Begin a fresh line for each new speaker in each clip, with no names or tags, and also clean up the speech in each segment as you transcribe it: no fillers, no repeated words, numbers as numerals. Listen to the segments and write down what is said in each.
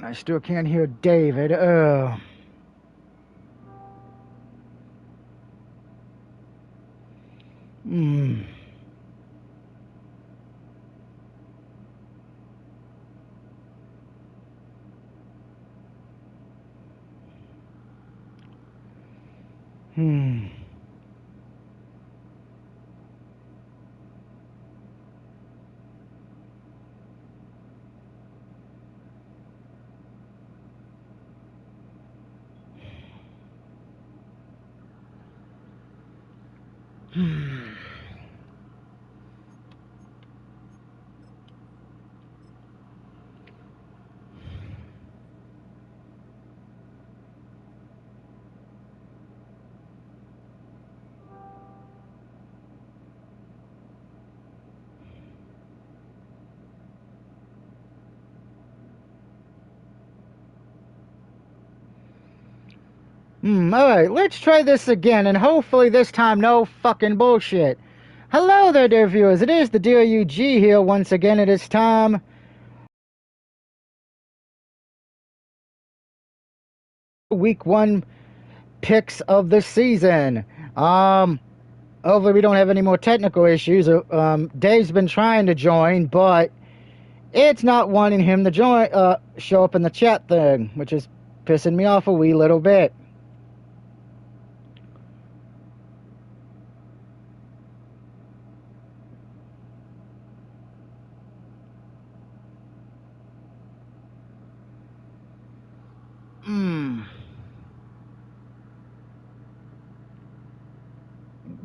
I still can't hear David. Oh. Hmm. Hmm. Alright, let's try this again, and hopefully this time no fucking bullshit. Hello there, dear viewers. It is the Dear UG here once again. It is time. Week 1 picks of the season. Hopefully we don't have any more technical issues. Dave's been trying to join, but it's not wanting him to join, show up in the chat thing, which is pissing me off a wee little bit.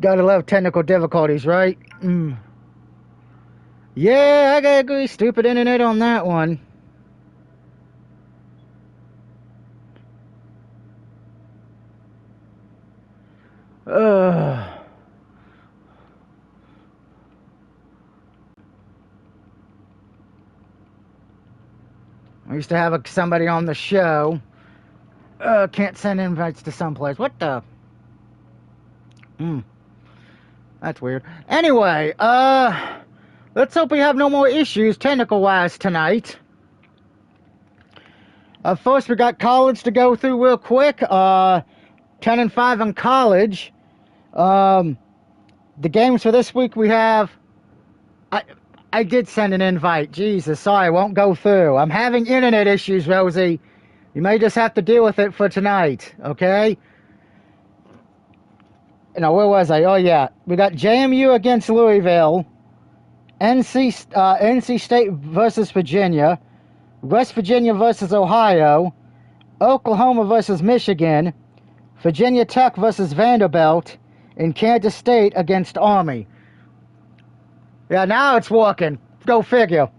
Gotta love technical difficulties, right? Yeah, I gotta agree. Stupid internet on that one. I used to have somebody on the show. Can't send invites to someplace. What the? That's weird. Anyway, let's hope we have no more issues technical-wise tonight. First, we got college to go through real quick. 10-5 in college. The games for this week we have... I did send an invite. Jesus, sorry, it won't go through. I'm having internet issues, Rosie. You may just have to deal with it for tonight, okay? No, where was I? Oh, yeah. We got JMU against Louisville. NC State versus Virginia. West Virginia versus Ohio. Oklahoma versus Michigan. Virginia Tech versus Vanderbilt. And Kansas State against Army. Yeah, now it's working. Go figure.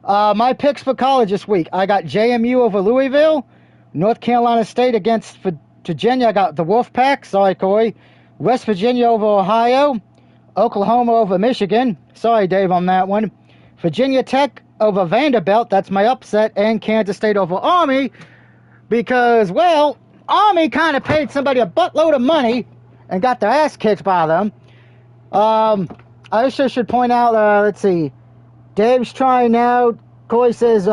My picks for college this week. I got JMU over Louisville. North Carolina State against Virginia. I got the Wolfpack. Sorry, Corey. West Virginia over Ohio. Oklahoma over Michigan. Sorry, Dave, on that one. Virginia Tech over Vanderbilt. That's my upset. And Kansas State over Army. Because, well, Army kind of paid somebody a buttload of money and got their ass kicked by them. I also should point out, let's see. Dave's trying now. Corey says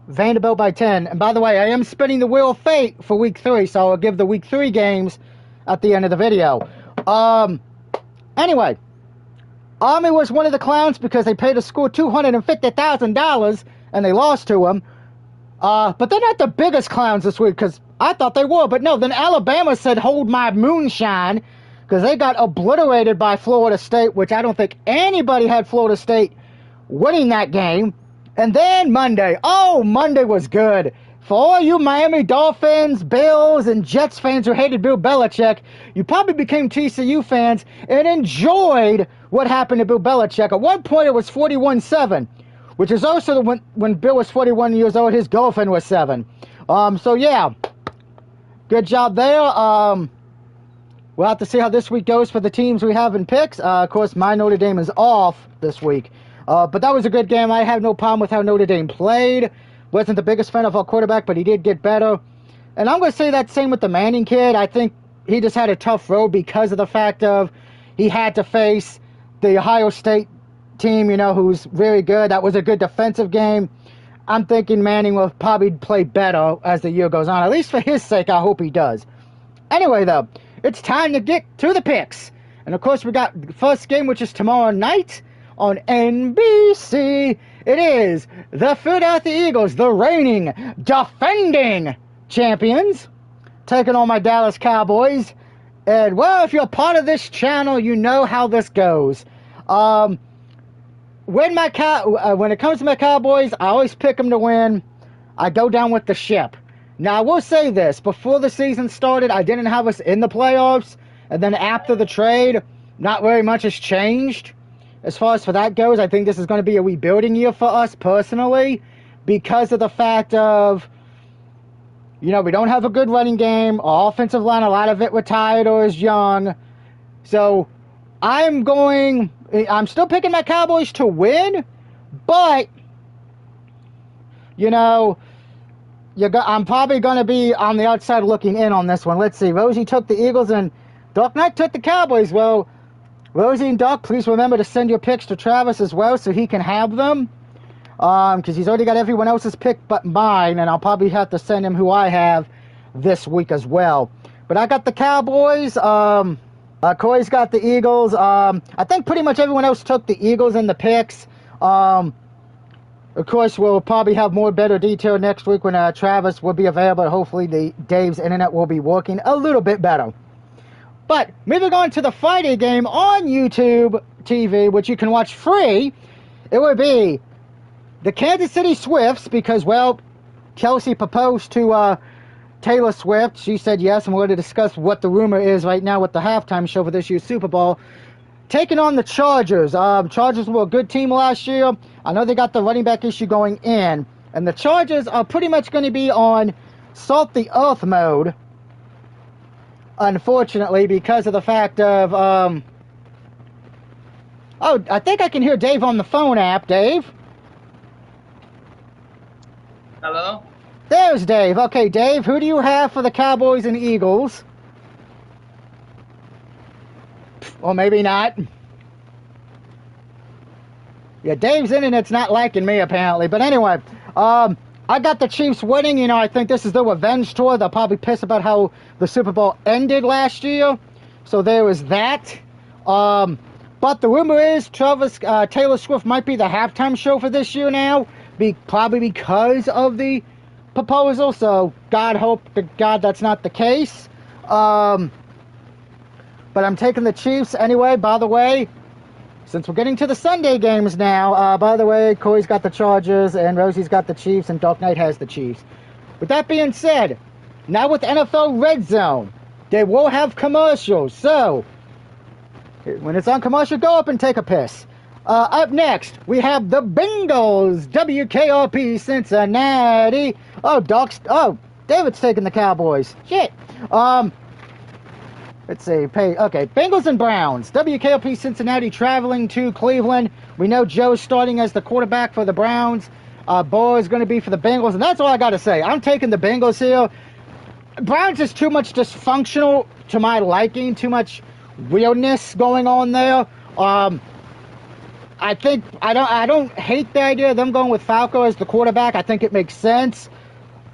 Vanderbilt by 10. And by the way, I am spinning the wheel of fate for week 3, so I'll give the week 3 games at the end of the video. Anyway, Army was one of the clowns because they paid a school $250,000 and they lost to them. But they're not the biggest clowns this week because I thought they were. But no, then Alabama said, hold my moonshine, because they got obliterated by Florida State, which I don't think anybody had Florida State winning that game. And then Monday. Oh, Monday was good. For all you Miami Dolphins, Bills, and Jets fans who hated Bill Belichick, you probably became TCU fans and enjoyed what happened to Bill Belichick. At one point, it was 41-7, which is also when Bill was 41 years old, his girlfriend was 7. So, yeah, good job there. We'll have to see how this week goes for the teams we have in picks. Of course, my Notre Dame is off this week. But that was a good game. I have no problem with how Notre Dame played. Wasn't the biggest fan of our quarterback, but he did get better. And I'm going to say that same with the Manning kid. I think he just had a tough road because of the fact of he had to face the Ohio State team, you know, who's very good. That was a good defensive game. I'm thinking Manning will probably play better as the year goes on. At least for his sake, I hope he does. Anyway, though, it's time to get to the picks. And, of course, we got the first game, which is tomorrow night on NBC. It is the Philadelphia Eagles, the reigning, defending champions, taking on my Dallas Cowboys. And, well, if you're part of this channel, you know how this goes. When it comes to my Cowboys, I always pick them to win. I go down with the ship. Now, I will say this. Before the season started, I didn't have us in the playoffs. And then after the trade, not very much has changed. As far as for that goes, I think this is going to be a rebuilding year for us personally. Because of the fact of, you know, we don't have a good running game. Our offensive line, a lot of it retired or is young. So, I'm still picking my Cowboys to win, but, you know, I'm probably going to be on the outside looking in on this one. Let's see. Rosie took the Eagles and Dark Knight took the Cowboys. Well, Rosie and Doc, please remember to send your picks to Travis as well so he can have them. Because he's already got everyone else's pick but mine, and I'll probably have to send him who I have this week as well. But I got the Cowboys. Corey's got the Eagles. I think pretty much everyone else took the Eagles in the picks. Of course, we'll probably have better detail next week when Travis will be available. Hopefully, Dave's internet will be working a little bit better. But moving on to the Friday game on YouTube TV, which you can watch free, it would be the Kansas City Swifts because, well, Kelsey proposed to Taylor Swift. She said yes, and we're going to discuss what the rumor is right now with the halftime show for this year's Super Bowl. Taking on the Chargers. Chargers were a good team last year. I know they got the running back issue going in. And the Chargers are pretty much going to be on salt the earth mode. Unfortunately, because of the fact of... Oh, I think I can hear Dave on the phone app. Dave?
Hello?
There's Dave. Okay, Dave, who do you have for the Cowboys and Eagles? Or maybe not. Yeah, Dave's internet's not liking me, apparently. But anyway, I got the Chiefs winning. You know, I think this is their revenge tour. They'll probably piss about how the Super Bowl ended last year. So there was that. But the rumor is Taylor Swift might be the halftime show for this year now. Probably because of the proposal. So God hope to God that's not the case. But I'm taking the Chiefs anyway. By the way, since we're getting to the Sunday games now, by the way, Corey's got the Chargers and Rosie's got the Chiefs and Dark Knight has the Chiefs. With that being said, now with NFL Red Zone, they will have commercials. So when it's on commercial, go up and take a piss. Up next, we have the Bengals, WKRP Cincinnati. Oh, David's taking the Cowboys. Shit. Let's see. Okay, Bengals and Browns. WKRP Cincinnati traveling to Cleveland. We know Joe's starting as the quarterback for the Browns. Bo is going to be for the Bengals, and that's all I got to say. I'm taking the Bengals here. Browns is too much dysfunctional to my liking. Too much weirdness going on there. I think I don't hate the idea of them going with Falco as the quarterback. I think it makes sense.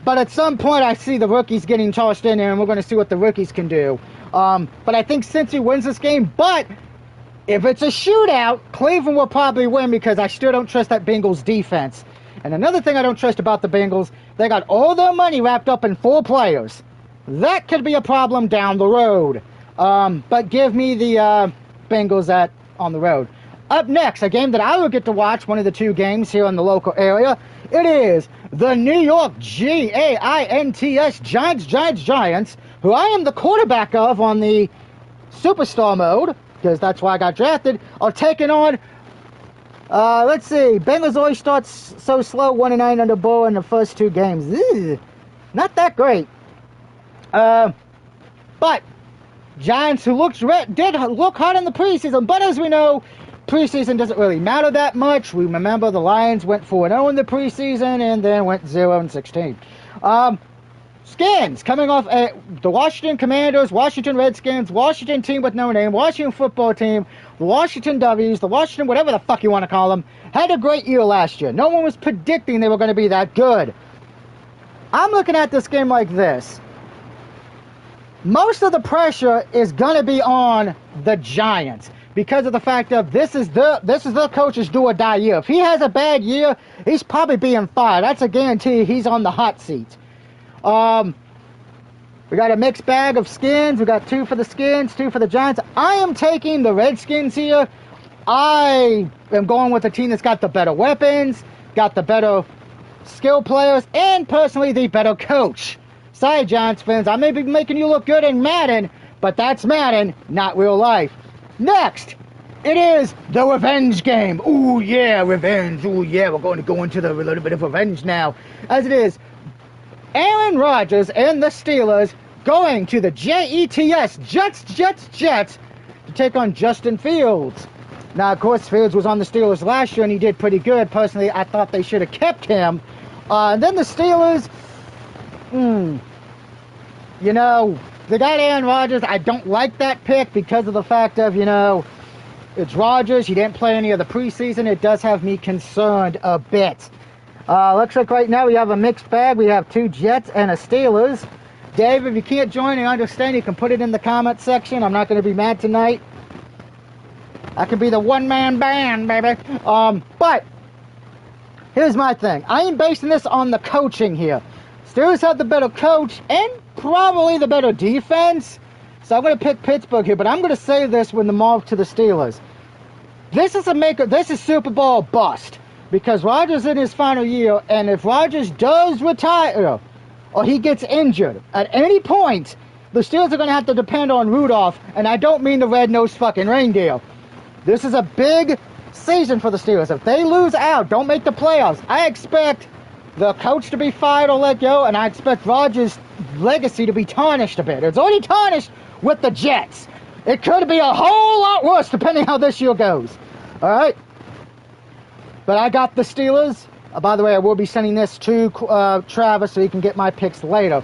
But at some point, I see the rookies getting tossed in there, and we're going to see what the rookies can do. But I think Cincy wins this game. But if it's a shootout, Cleveland will probably win because I still don't trust that Bengals defense. And another thing I don't trust about the Bengals, they got all their money wrapped up in 4 players. That could be a problem down the road. But give me the Bengals on the road. Up next, a game that I will get to watch, one of the 2 games here in the local area. It is the New York Giants, Giants, who I am the quarterback of on the Superstar mode, because that's why I got drafted, are taking on, let's see, Bengals always starts so slow, 1-9 under Bo in the first 2 games. Ugh, not that great. But Giants, who did look hot in the preseason, but as we know, preseason doesn't really matter that much. We remember the Lions went 4-0 in the preseason and then went 0-16. Skins coming off the Washington Commanders, Washington Redskins, Washington team with no name, Washington football team, the Washington W's, the Washington whatever the fuck you want to call them, had a great year last year. No one was predicting they were going to be that good. I'm looking at this game like this. Most of the pressure is going to be on the Giants because of the fact of this is the coach's do or die year. If he has a bad year, he's probably being fired. That's a guarantee. He's on the hot seat. We got a mixed bag of skins. We got 2 for the Skins, 2 for the Giants. I am taking the Redskins here. I am going with the team that's got the better weapons, got the better skill players, and personally the better coach. Sorry, Giants fans, I may be making you look good in Madden, but that's Madden, not real life. Next, it is the revenge game. Ooh yeah, revenge. Ooh yeah, we're going to go into a little bit of revenge now. As it is, Aaron Rodgers and the Steelers going to the Jets to take on Justin Fields. Now, of course, Fields was on the Steelers last year and he did pretty good. Personally, I thought they should have kept him. And then the Steelers, you know, they got Aaron Rodgers. I don't like that pick because of the fact of, you know, it's Rodgers. He didn't play any of the preseason. It does have me concerned a bit. Looks like right now we have a mixed bag. We have 2 Jets and a Steelers. Dave, if you can't join, I understand. You can put it in the comment section. I'm not going to be mad tonight. I can be the one-man band, baby. But here's my thing. I am basing this on the coaching here. Steelers have the better coach and probably the better defense. So I'm going to pick Pittsburgh here, but I'm going to say this when the move to the Steelers. This is Super Bowl bust. Because Rodgers in his final year, and if Rodgers does retire or he gets injured at any point, the Steelers are going to have to depend on Rudolph, and I don't mean the red-nosed fucking reindeer. This is a big season for the Steelers. If they lose out, don't make the playoffs, I expect the coach to be fired or let go, and I expect Rodgers' legacy to be tarnished a bit. It's already tarnished with the Jets. It could be a whole lot worse depending how this year goes. All right? But I got the Steelers. By the way, I will be sending this to Travis so he can get my picks later.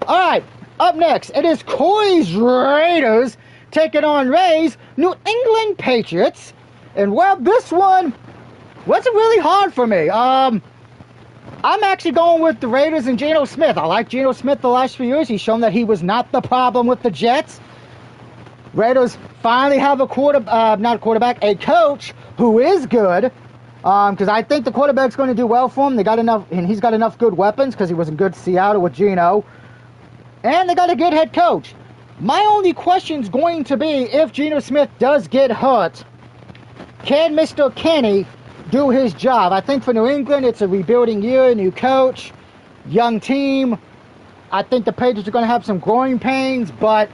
All right, up next, it is Corey's Raiders taking on Ray's New England Patriots. And, well, this one wasn't really hard for me. I'm actually going with the Raiders and Geno Smith. I like Geno Smith the last few years. He's shown that he was not the problem with the Jets. Raiders finally have a a coach who is good. Because I think the quarterback's going to do well for him. They got enough, and he's got enough good weapons because he was in good Seattle with Geno. And they got a good head coach. My only question is going to be if Geno Smith does get hurt, can Mr. Kenny do his job? I think for New England, it's a rebuilding year, new coach, young team. I think the Patriots are going to have some growing pains, but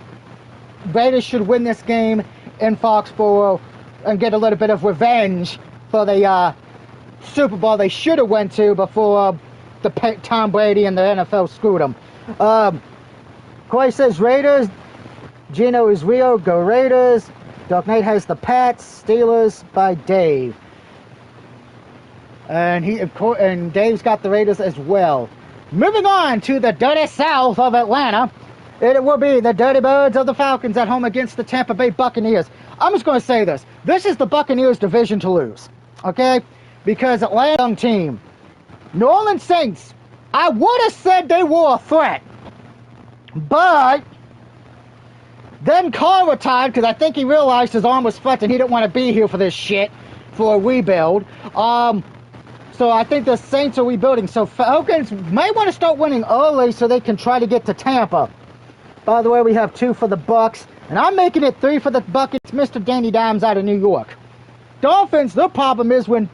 Raiders should win this game in Foxborough and get a little bit of revenge for the Super Bowl they should have went to before Tom Brady and the NFL screwed them. Corey says Raiders. Gino is Rio. Go Raiders. Dark Knight has the Pats. Steelers by Dave. And Dave's got the Raiders as well. Moving on to the dirty south of Atlanta. It will be the Dirty Birds of the Falcons at home against the Tampa Bay Buccaneers. I'm just going to say this. This is the Buccaneers' division to lose. Okay? Because Atlanta, young team. New Orleans Saints, I would have said they were a threat. But then Carr retired because I think he realized his arm was fucked and he didn't want to be here for this shit, for a rebuild. So I think the Saints are rebuilding. So Falcons might want to start winning early so they can try to get to Tampa. By the way, we have 2 for the Bucks. And I'm making it 3 for the Buckets. Mr. Danny Dimes out of New York. Dolphins, their problem is when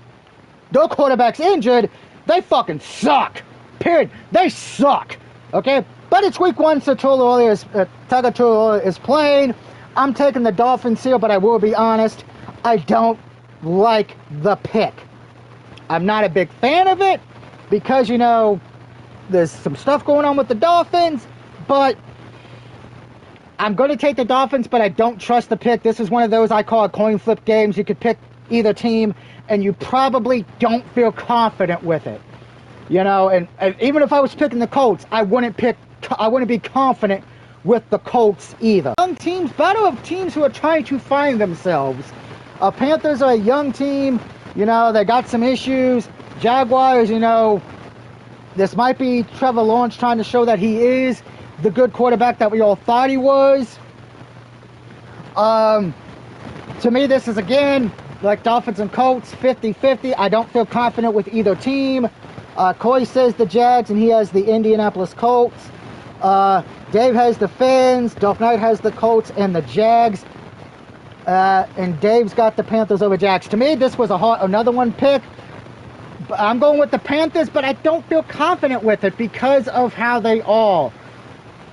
their quarterback's injured, they fucking suck. Period. They suck. Okay? But it's week 1, so Tagovailoa is playing. I'm taking the Dolphins here, but I will be honest. I don't like the pick. I'm not a big fan of it because, you know, there's some stuff going on with the Dolphins, but I'm going to take the Dolphins, but I don't trust the pick. This is one of those I call coin flip games. You could pick either team, and you probably don't feel confident with it. You know, and even if I was picking the Colts, I wouldn't pick be confident with the Colts either. Young teams, battle of teams who are trying to find themselves. Panthers are a young team. You know, they got some issues. Jaguars, you know, this might be Trevor Lawrence trying to show that he is the good quarterback that we all thought he was. To me, this is, again, like Dolphins and Colts, 50-50. I don't feel confident with either team. Corey says the Jags, and he has the Indianapolis Colts. Dave has the Fins. Dark Knight has the Colts and the Jags. And Dave's got the Panthers over Jags. To me, this was another one pick. I'm going with the Panthers, but I don't feel confident with it because of how they are.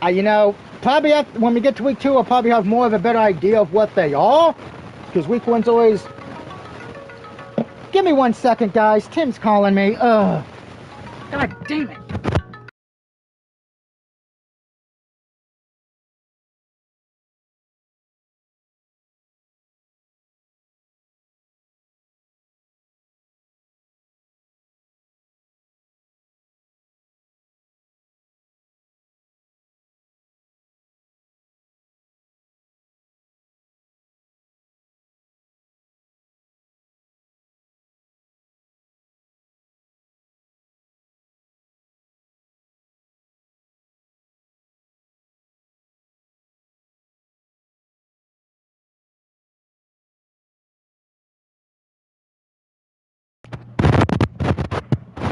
You know, probably when we get to week 2, I'll probably have more of a better idea of what they are. Because week 1's always... Give me 1 second, guys. Tim's calling me. Ugh. God damn it.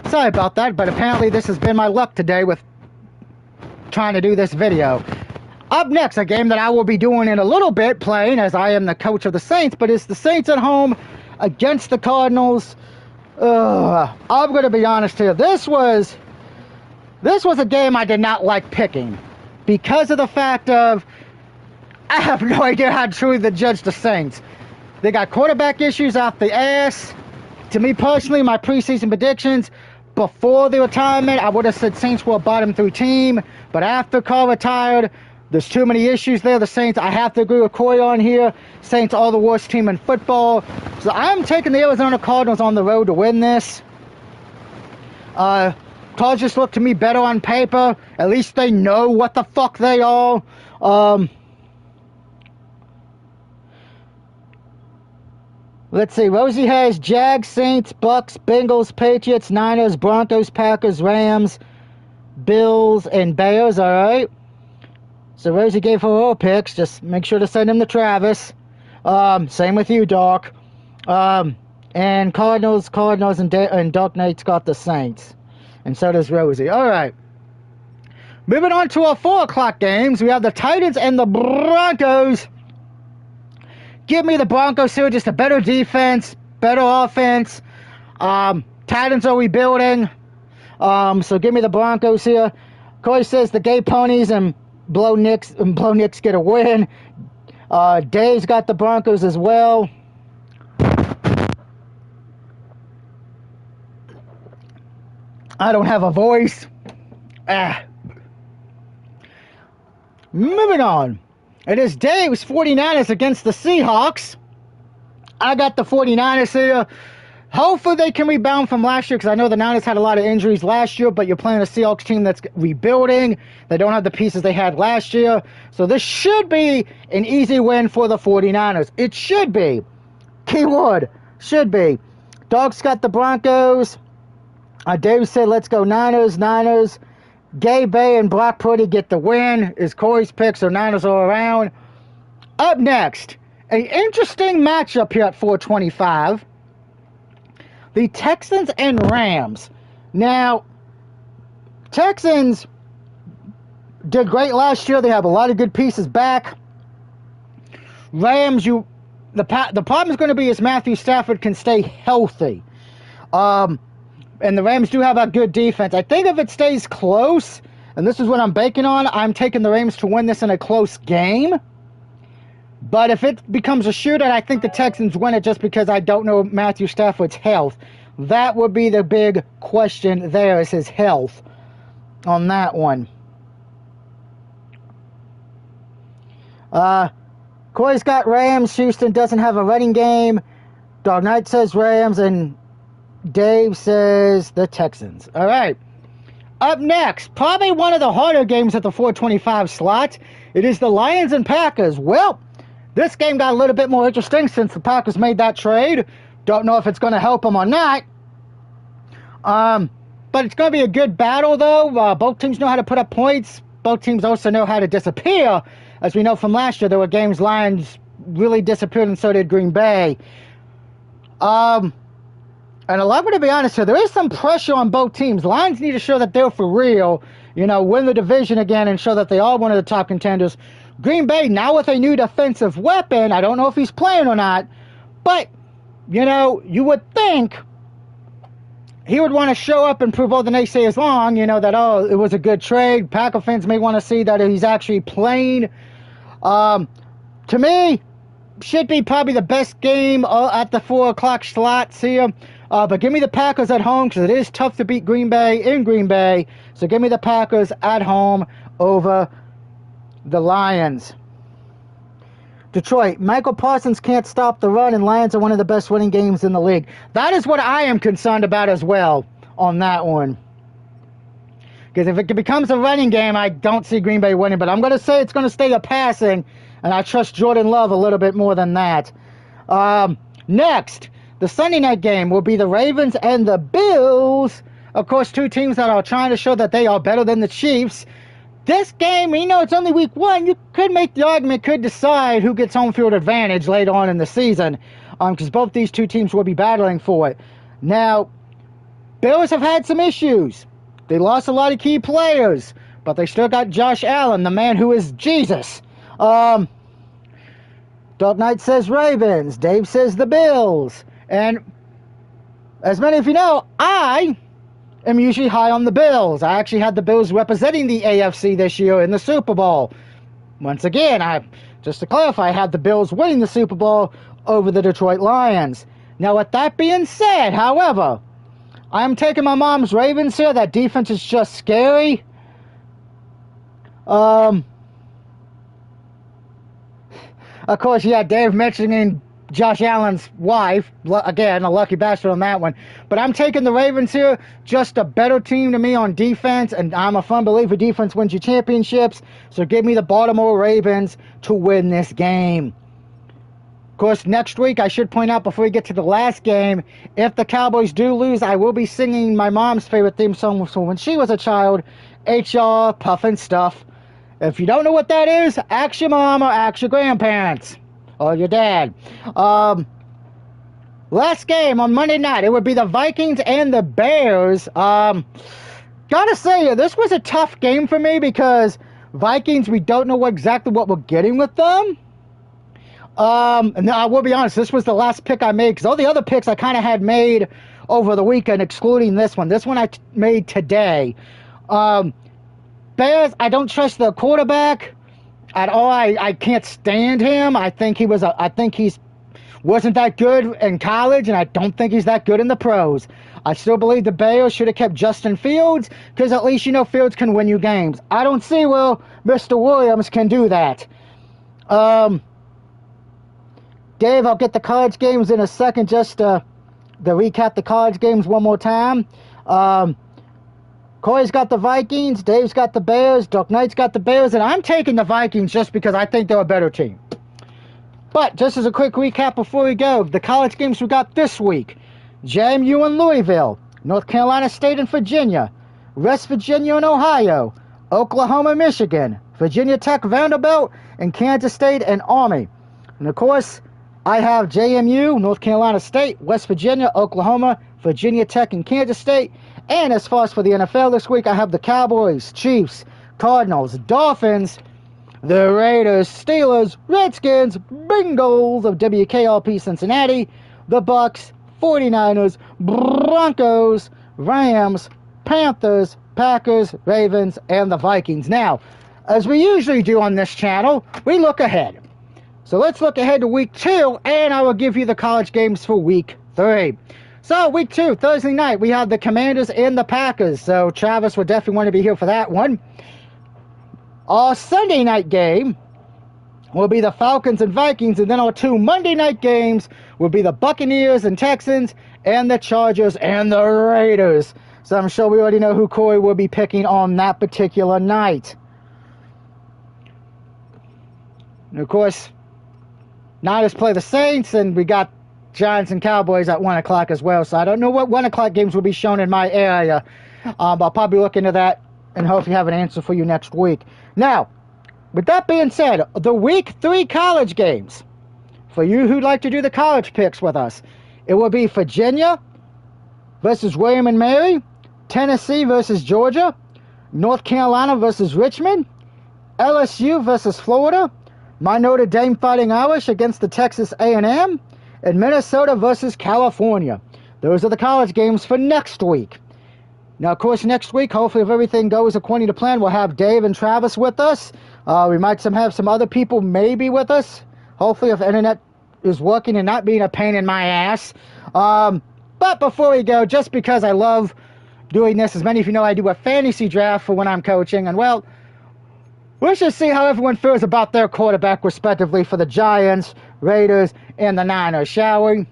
Sorry about that, but apparently this has been my luck today with trying to do this video. Up next, a game that I will be doing in a little bit, playing as I am the coach of the Saints, but it's the Saints at home against the Cardinals. I'm going to be honest here. This was a game I did not like picking because of the fact of I have no idea how truly to judge the Saints. They got quarterback issues off the ass. To me personally, my preseason predictions before the retirement, I would have said Saints were a bottom 3 team. But after Carr retired, there's too many issues there. The Saints, I have to agree with Corey on here. Saints are the worst team in football. So I'm taking the Arizona Cardinals on the road to win this. Cardinals just look to me better on paper. At least they know what the fuck they are. Let's see. Rosie has Jags, Saints, Bucks, Bengals, Patriots, Niners, Broncos, Packers, Rams, Bills, and Bears. All right. So Rosie gave her all picks. Just make sure to send them to Travis. Same with you, Doc. And Cardinals, and Dark Knight's got the Saints. And so does Rosie. All right. Moving on to our 4 o'clock games. We have the Titans and the Broncos. Give me the Broncos here, just a better defense, better offense. Titans are rebuilding, so give me the Broncos here. Corey says the Gay Ponies and Blow Nicks get a win. Dave's got the Broncos as well. I don't have a voice. Moving on. It is Dave's 49ers against the Seahawks. I got the 49ers here. Hopefully they can rebound from last year because I know the Niners had a lot of injuries last year, but you're playing a Seahawks team that's rebuilding. They don't have the pieces they had last year. So this should be an easy win for the 49ers. It should be. Keyword, should be. Dog's got the Broncos. Dave said, let's go Niners. Gay Bay and Brock Purdy get the win is Corey's pick, so Niners are around. Up next, an interesting matchup here at 425. The Texans and Rams. Now, Texans did great last year. They have a lot of good pieces back. Rams, the problem is going to be is Matthew Stafford can stay healthy. And the Rams do have a good defense. I think if it stays close, and this is what I'm banking on, I'm taking the Rams to win this in a close game. But if it becomes a shootout, I think the Texans win it just because I don't know Matthew Stafford's health. That would be the big question there, is his health on that one. Corey's got Rams. Houston doesn't have a running game. Dark Knight says Rams, and Dave says the Texans. All right. Up next, probably one of the harder games at the 425 slot. It is the Lions and Packers. Well, this game got a little bit more interesting since the Packers made that trade. Don't know if it's going to help them or not. But it's going to be a good battle, though. Both teams know how to put up points. Both teams also know how to disappear. As we know from last year, there were games Lions really disappeared, and so did Green Bay. And I'm going to be honest here, there is some pressure on both teams. Lions need to show that they're for real, win the division again and show that they are one of the top contenders. Green Bay, now with a new defensive weapon, I don't know if he's playing or not, but, you would think he would want to show up and prove all the naysayers wrong, that, it was a good trade. Packer fans may want to see that he's actually playing. To me, should be probably the best game at the 4 o'clock slot here. But give me the Packers at home because it is tough to beat Green Bay in Green Bay. So give me the Packers at home over the Lions. Detroit, Michael Parsons can't stop the run, and Lions are one of the best running games in the league. That is what I am concerned about as well on that one. Because if it becomes a running game, I don't see Green Bay winning. But I'm going to say it's going to stay a passing, and I trust Jordan Love a little bit more than that. Next, the Sunday night game will be the Ravens and the Bills. Of course, two teams that are trying to show that they are better than the Chiefs. This game, it's only week 1. You could make the argument, could decide who gets home field advantage later on in the season. Because both these two teams will be battling for it. Now, Bills have had some issues. They lost a lot of key players. But they still got Josh Allen, the man who is Jesus. Dark Knight says Ravens. Dave says the Bills. And as many of you know, I am usually high on the Bills. I actually had the Bills representing the AFC this year in the Super Bowl. Once again, just to clarify, I had the Bills winning the Super Bowl over the Detroit Lions. Now, with that being said, however, I'm taking my mom's Ravens here. That defense is just scary. Of course, Dave mentioning Josh Allen's wife. Again, a lucky bastard on that one. But I'm taking the Ravens here. Just a better team to me on defense. And I'm a firm believer defense wins you championships. So give me the Baltimore Ravens to win this game. Of course, next week, I should point out before we get to the last game, if the Cowboys do lose, I will be singing my mom's favorite theme song from when she was a child, HR Puffin' Stuff. If you don't know what that is, ask your mom or ask your grandparents. Or your dad. Last game on Monday night, it would be the Vikings and the Bears. Gotta say, this was a tough game for me because Vikings, we don't know exactly what we're getting with them. And I will be honest, this was the last pick I made because all the other picks I kind of had made over the weekend, excluding this one. This one I made today. Bears, I don't trust the quarterback at all. I can't stand him. I think he's wasn't that good in college, and I don't think he's that good in the pros. I still believe the Bears should have kept Justin Fields, because at least Fields can win you games. I don't see Mr. Williams can do that. Dave, I'll get the college games in a second, just to recap the college games one more time. Corey's got the Vikings, Dave's got the Bears, Dark Knight's got the Bears, and I'm taking the Vikings just because I think they're a better team. But just as a quick recap before we go, the college games we got this week: JMU and Louisville, North Carolina State and Virginia, West Virginia and Ohio, Oklahoma, Michigan, Virginia Tech, Vanderbilt, and Kansas State and Army. And of course, I have JMU, North Carolina State, West Virginia, Oklahoma, Virginia Tech, and Kansas State. And as far as for the NFL this week, I have the Cowboys, Chiefs, Cardinals, Dolphins, the Raiders, Steelers, Redskins, Bengals of WKRP Cincinnati, the Bucks, 49ers, Broncos, Rams, Panthers, Packers, Ravens, and the Vikings. Now, as we usually do on this channel, we look ahead. So let's look ahead to week 2, and I will give you the college games for week 3. So, week 2, Thursday night, we have the Commanders and the Packers. So, Travis would definitely want to be here for that one. Our Sunday night game will be the Falcons and Vikings. And then our 2 Monday night games will be the Buccaneers and Texans and the Chargers and the Raiders. So I'm sure we already know who Corey will be picking on that particular night. And of course, Niners play the Saints, and we got Giants and Cowboys at 1 o'clock as well. So I don't know what 1 o'clock games will be shown in my area. I'll probably look into that and hopefully have an answer for you next week. Now, with that being said, the week 3 college games, for you who'd like to do the college picks with us, it will be Virginia versus William and Mary, Tennessee versus Georgia, North Carolina versus Richmond, LSU versus Florida, my Notre Dame Fighting Irish against the Texas A&M, and Minnesota versus California. Those are the college games for next week. Now, of course, next week, hopefully if everything goes according to plan, we'll have Dave and Travis with us. We might have some other people maybe with us. Hopefully if the internet is working and not being a pain in my ass. But before we go, just because I love doing this, as many of you know, I do a fantasy draft for when I'm coaching. And, well, let's just see how everyone feels about their quarterback, respectively, for the Giants, Raiders, and the Niners, shall we?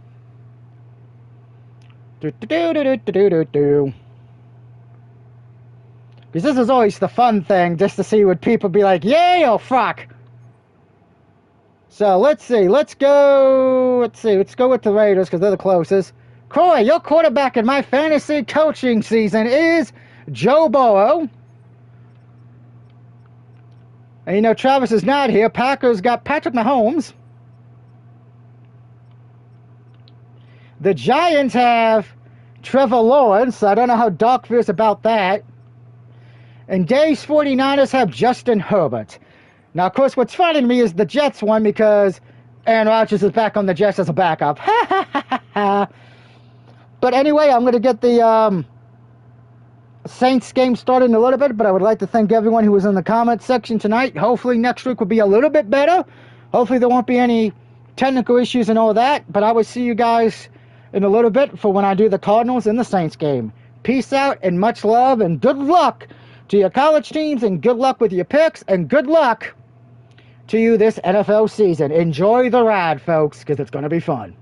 Because this is always the fun thing, just to see what people be like, yay or fuck. So, let's see. Let's go with the Raiders, because they're the closest. Corey, your quarterback in my fantasy coaching season is Joe Burrow. And you know, Travis is not here. Packers got Patrick Mahomes. The Giants have Trevor Lawrence. I don't know how Doc feels about that. And Dave's 49ers have Justin Herbert. Now, of course, what's funny to me is the Jets one, because Aaron Rodgers is back on the Jets as a backup. But anyway, I'm going to get the Saints game started in a little bit, but I would like to thank everyone who was in the comment section tonight. Hopefully next week will be a little bit better. Hopefully there won't be any technical issues and all that, but I will see you guys in a little bit for when I do the Cardinals and the Saints game. Peace out and much love and good luck to your college teams, and good luck with your picks, and good luck to you this NFL season. Enjoy the ride, folks, because it's going to be fun.